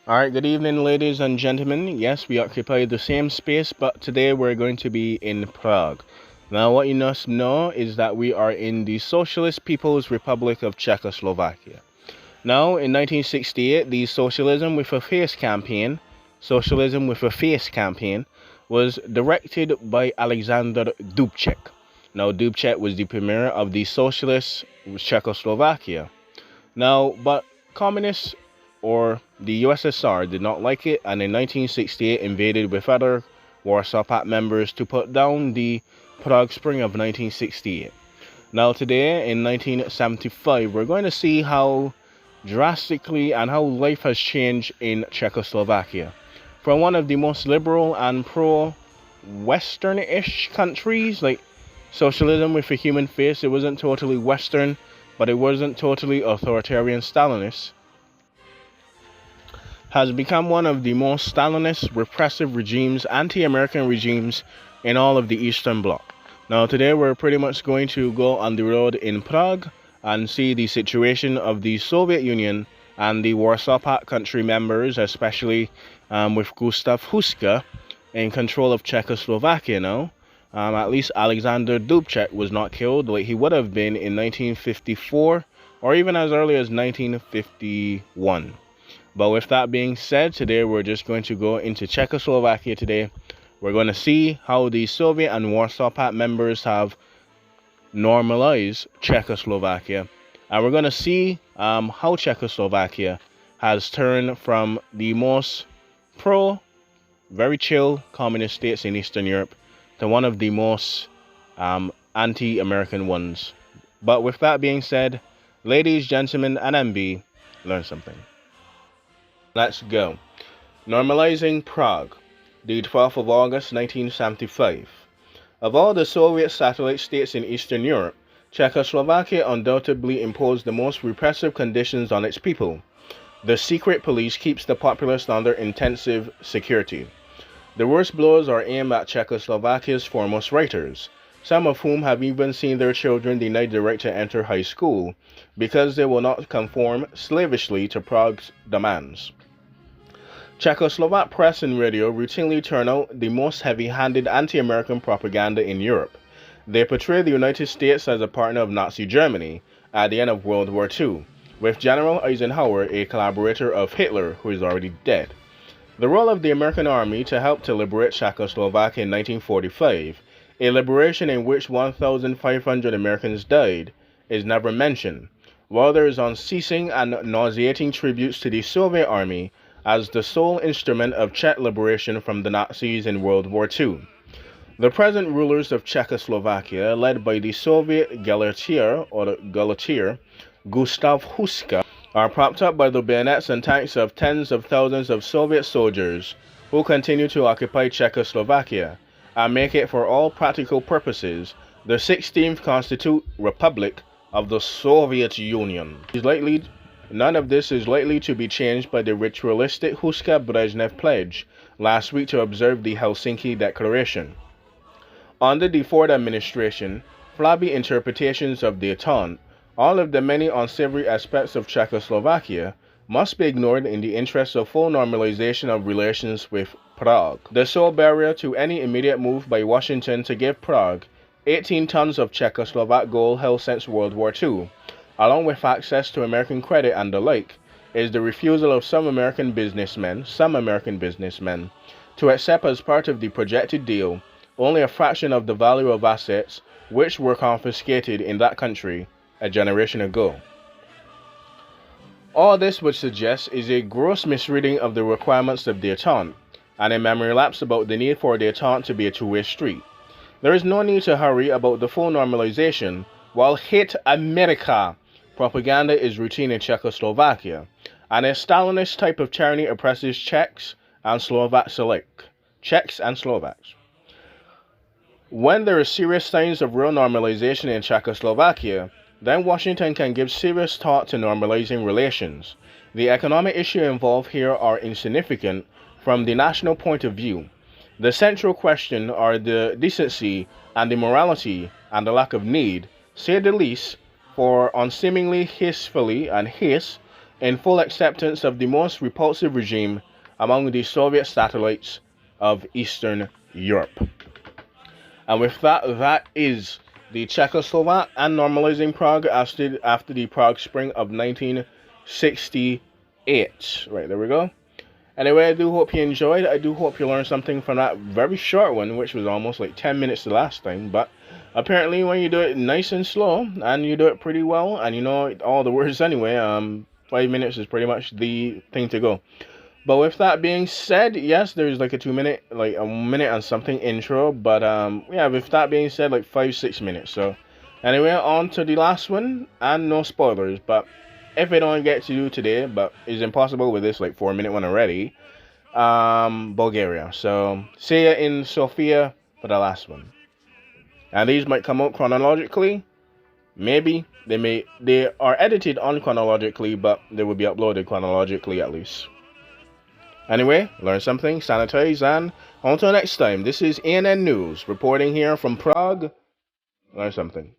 Alright, good evening, ladies and gentlemen. Yes, we occupy the same space, but today we're going to be in Prague. Now, what you must know is that we are in the Socialist People's Republic of Czechoslovakia. Now, in 1968, the Socialism with a Face campaign, was directed by Alexander Dubček. Now, Dubček was the premier of the Socialist Czechoslovakia. Now, but communists or the USSR did not like it, and in 1968 invaded with other Warsaw Pact members to put down the Prague Spring of 1968. Now today, in 1975, we're going to see how drastically and how life has changed in Czechoslovakia. From one of the most liberal and pro-Western-ish countries, like socialism with a human face, it wasn't totally Western, but it wasn't totally authoritarian Stalinist, has become one of the most Stalinist, repressive regimes, anti-American regimes in all of the Eastern Bloc. Now today we're pretty much going to go on the road in Prague and see the situation of the Soviet Union and the Warsaw Pact country members, especially with Gustav Huska in control of Czechoslovakia now. At least Alexander Dubček was not killed like he would have been in 1954 or even as early as 1951. But with that being said, today we're just going to go into Czechoslovakia today. We're going to see how the Soviet and Warsaw Pact members have normalized Czechoslovakia. And we're going to see how Czechoslovakia has turned from the most very chill communist states in Eastern Europe to one of the most anti-American ones. But with that being said, ladies, gentlemen, and MB, learn something. Let's go. Normalizing Prague, the 12th of August 1975. Of all the Soviet satellite states in Eastern Europe, Czechoslovakia undoubtedly imposed the most repressive conditions on its people. The secret police keeps the populace under intensive security. The worst blows are aimed at Czechoslovakia's foremost writers, some of whom have even seen their children denied the right to enter high school because they will not conform slavishly to Prague's demands. Czechoslovak press and radio routinely turn out the most heavy-handed anti-American propaganda in Europe. They portray the United States as a partner of Nazi Germany at the end of World War II, with General Eisenhower a collaborator of Hitler who is already dead. The role of the American army to help to liberate Czechoslovakia in 1945, a liberation in which 1,500 Americans died, is never mentioned, while there is unceasing and nauseating tributes to the Soviet army as the sole instrument of Czech liberation from the Nazis in World War II. The present rulers of Czechoslovakia, led by the Soviet Gauleiter Gustav Huska, are propped up by the bayonets and tanks of tens of thousands of Soviet soldiers who continue to occupy Czechoslovakia and make it, for all practical purposes, the 16th constituted republic of the Soviet Union. None of this is likely to be changed by the ritualistic Huska-Brezhnev pledge last week to observe the Helsinki Declaration. Under the Ford administration, flabby interpretations of détente, all of the many unsavory aspects of Czechoslovakia, must be ignored in the interest of full normalization of relations with Prague. The sole barrier to any immediate move by Washington to give Prague 18 tons of Czechoslovak gold held since World War II, along with access to American credit and the like, is the refusal of some American businessmen, to accept as part of the projected deal only a fraction of the value of assets which were confiscated in that country a generation ago. All this would suggest is a gross misreading of the requirements of détente, and a memory lapse about the need for détente to be a two-way street. There is no need to hurry about the full normalization, while hate America propaganda is routine in Czechoslovakia, and a Stalinist type of tyranny oppresses Czechs and Slovaks alike. When there are serious signs of real normalization in Czechoslovakia, then Washington can give serious thought to normalizing relations. The economic issues involved here are insignificant from the national point of view. The central question are the decency and the morality and the lack of need, say the least, for unseemingly hastefully in full acceptance of the most repulsive regime among the Soviet satellites of Eastern Europe. And with that, that is the Czechoslovak and normalizing Prague after the Prague Spring of 1968. Right, there we go. Anyway, I do hope you enjoyed. I do hope you learned something from that very short one, which was almost like 10 minutes the last time. But apparently, when you do it nice and slow, and you do it pretty well, and you know all the words anyway, 5 minutes is pretty much the thing to go. But with that being said, yes, there's like a 2 minute, like a minute and something intro. But yeah, with that being said, like 5-6 minutes. So anyway, on to the last one, and no spoilers. But if I don't get to do today, but it's impossible with this like 4 minute one already, Bulgaria. So see ya in Sofia for the last one. And these might come out chronologically. Maybe they are edited unchronologically, but they will be uploaded chronologically at least. Anyway, learn something, sanitize, and until next time, this is ANN News reporting here from Prague. Learn something.